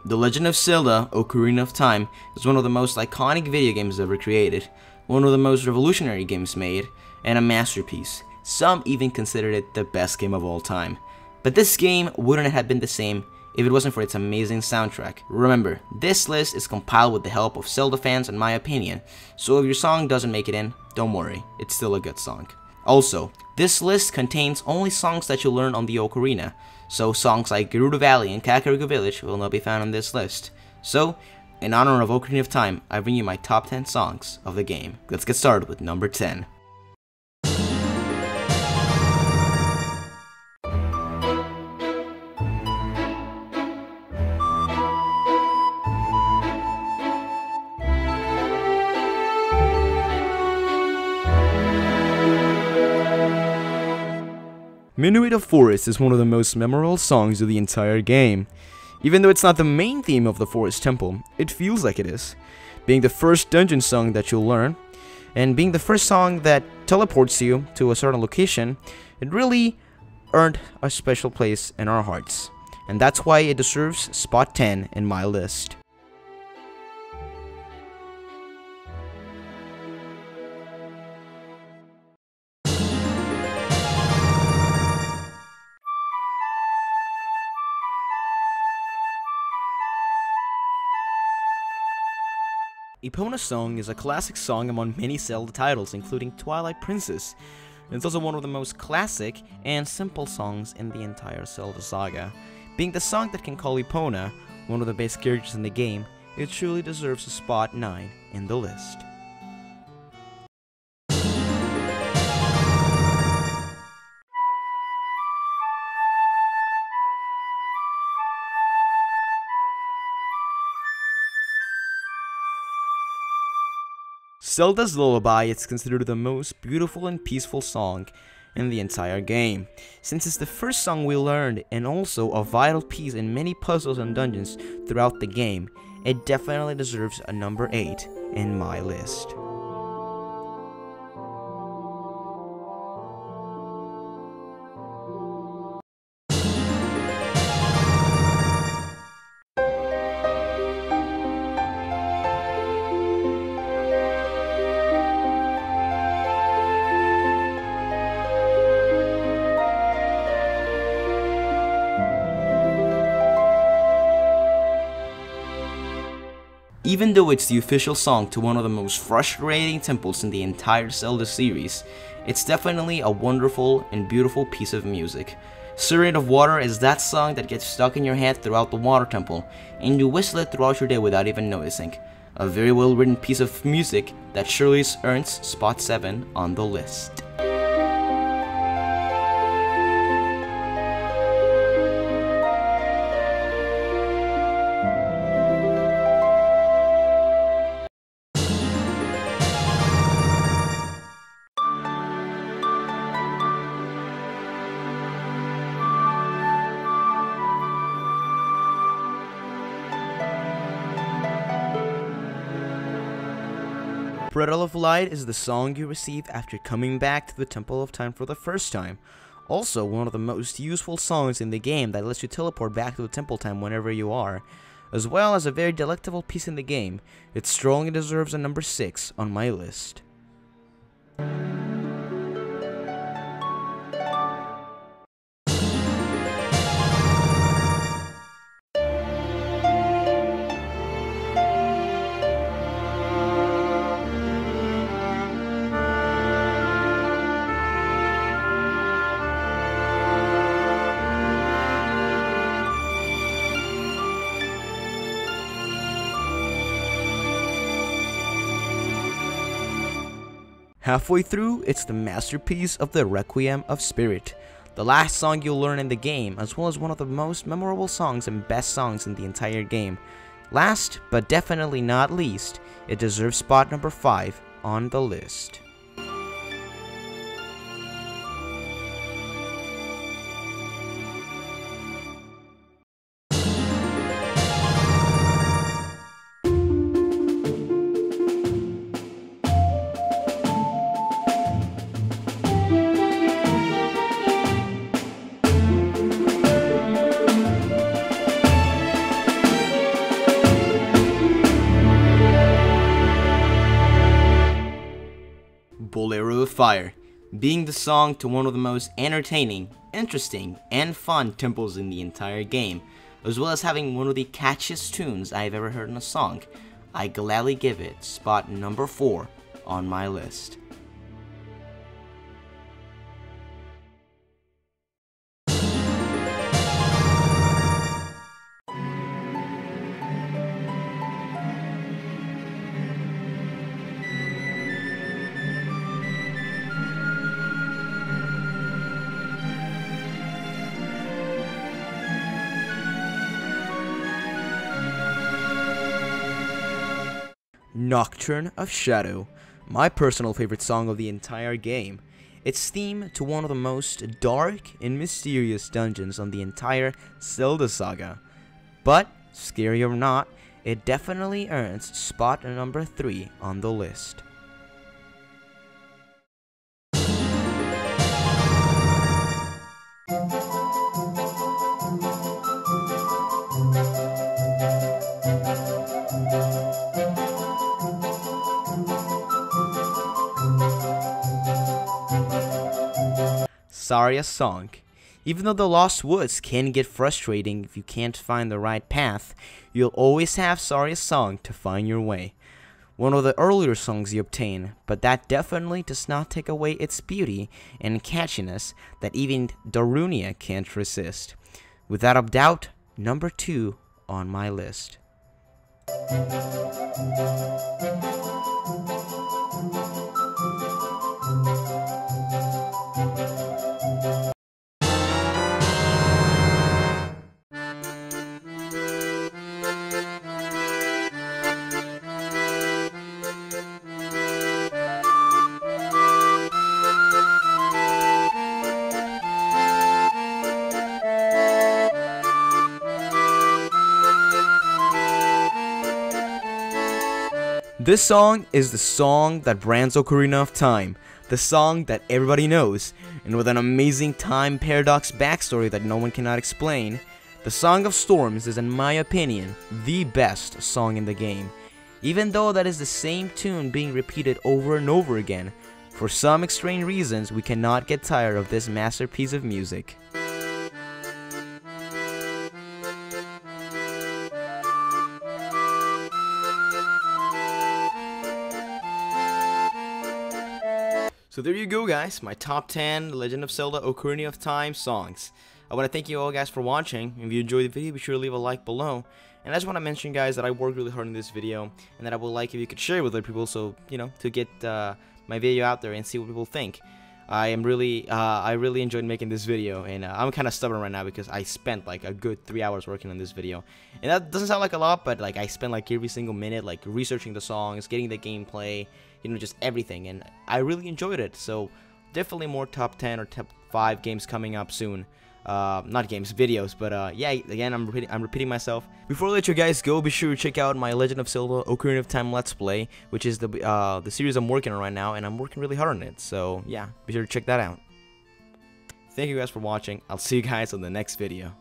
The Legend of Zelda Ocarina of Time is one of the most iconic video games ever created, one of the most revolutionary games made, and a masterpiece. Some even considered it the best game of all time. But this game wouldn't have been the same if it wasn't for its amazing soundtrack. Remember, this list is compiled with the help of Zelda fans and my opinion, so if your song doesn't make it in, don't worry, it's still a good song. Also, this list contains only songs that you'll learn on the Ocarina, so songs like Gerudo Valley and Kakariko Village will not be found on this list. So, in honor of Ocarina of Time, I bring you my top 10 songs of the game. Let's get started with number 10. Miniruta Forest is one of the most memorable songs of the entire game. Even though it's not the main theme of the Forest Temple, it feels like it is. Being the first dungeon song that you'll learn, and being the first song that teleports you to a certain location, it really earned a special place in our hearts. And that's why it deserves spot 10 in my list. Epona Song is a classic song among many Zelda titles, including Twilight Princess. It's also one of the most classic and simple songs in the entire Zelda saga. Being the song that can call Epona one of the best characters in the game, it truly deserves a spot 9 in the list. Zelda's Lullaby is considered the most beautiful and peaceful song in the entire game, since it's the first song we learned and also a vital piece in many puzzles and dungeons throughout the game. It definitely deserves a number 8 in my list. Even though it's the official song to one of the most frustrating temples in the entire Zelda series, it's definitely a wonderful and beautiful piece of music. Serena Water is that song that gets stuck in your head throughout the water temple, and you whistle it throughout your day without even noticing. A very well written piece of music that surely earns spot 7 on the list. Brettoli Light is the song you receive after coming back to the Temple of Time for the first time. Also, one of the most useful songs in the game that lets you teleport back to the Temple Time whenever you are, as well as a very delectable piece in the game. It strongly deserves a number 6 on my list. Halfway through, it's the masterpiece of the Requiem of Spirit, the last song you'll learn in the game, as well as one of the most memorable songs and best songs in the entire game. Last, but definitely not least, it deserves spot number 5 on the list. Fire, being the song to one of the most entertaining, interesting, and fun tempos in the entire game, as well as having one of the catchiest tunes I've ever heard in a song. I gladly give it spot number 4 on my list. Nocturne of Shadow, my personal favorite song of the entire game. Its theme to one of the most dark and mysterious dungeons on the entire Zelda saga. But, scary or not, it definitely earns spot number 3 on the list. Saria's Song. Even though the Lost Woods can get frustrating if you can't find the right path, you'll always have Saria's Song to find your way. One of the earlier songs you obtain, but that definitely does not take away its beauty and catchiness that even Darunia can't resist. Without a doubt, number 2 on my list. This song is the song that brands Ocarina of Time, the song that everybody knows, and with an amazing time paradox backstory that no one cannot explain. The Song of Storms is, in my opinion, the best song in the game, even though that is the same tune being repeated over and over again. For some strange reasons, we cannot get tired of this masterpiece of music. So there you go, guys, my top 10 Legend of Zelda Ocarina of Time songs. I want to thank you all guys for watching. If you enjoyed the video, be sure to leave a like below. And I just want to mention, guys, that I worked really hard on this video, and that I would like if you could share it with other people, so, you know, to get my video out there and see what people think. I really enjoyed making this video, and I'm kind of stubborn right now because I spent like a good 3 hours working on this video. And that doesn't sound like a lot, but like I spent like every single minute like researching the songs, getting the gameplay, you know, just everything, and I really enjoyed it. So definitely more top 10 or top 5 games coming up soon. Not games, videos, but yeah, again, I'm repeating myself. Before I let you guys go, be sure to check out my Legend of Zelda Ocarina of Time Let's Play, which is the series I'm working on right now, and I'm working really hard on it. So yeah, be sure to check that out. Thank you guys for watching. I'll see you guys on the next video.